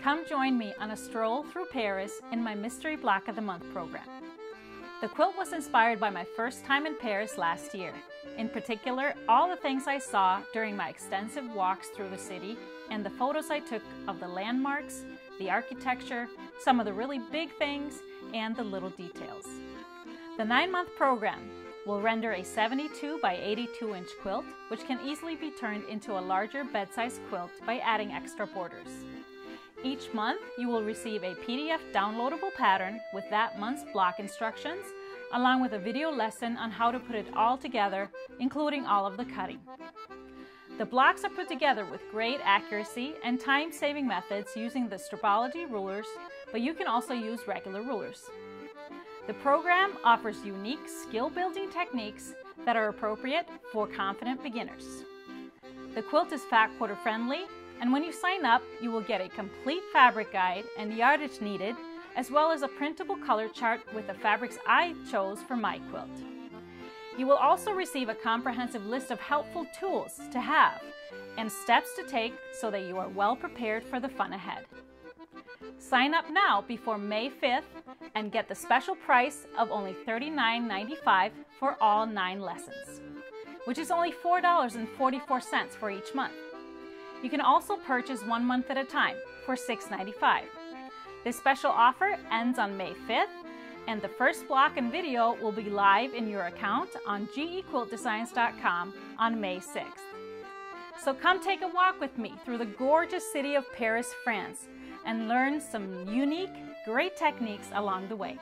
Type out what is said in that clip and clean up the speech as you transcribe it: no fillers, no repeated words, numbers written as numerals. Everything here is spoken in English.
Come join me on a stroll through Paris in my Mystery Block of the Month program. The quilt was inspired by my first time in Paris last year. In particular, all the things I saw during my extensive walks through the city and the photos I took of the landmarks, the architecture, some of the really big things, and the little details. The 9-month program will render a 72 by 82 inch quilt, which can easily be turned into a larger bed-sized quilt by adding extra borders. Each month, you will receive a PDF downloadable pattern with that month's block instructions, along with a video lesson on how to put it all together, including all of the cutting. The blocks are put together with great accuracy and time-saving methods using the Strobology rulers, but you can also use regular rulers. The program offers unique skill-building techniques that are appropriate for confident beginners. The quilt is fat quarter friendly, and when you sign up, you will get a complete fabric guide and yardage needed, as well as a printable color chart with the fabrics I chose for my quilt. You will also receive a comprehensive list of helpful tools to have and steps to take so that you are well prepared for the fun ahead. Sign up now before May 5th and get the special price of only $39.95 for all 9 lessons, which is only $4.44 for each month. You can also purchase 1 month at a time for $6.95. This special offer ends on May 5th, and the first block and video will be live in your account on gequiltdesigns.com on May 6th. So come take a walk with me through the gorgeous city of Paris, France, and learn some unique, great techniques along the way.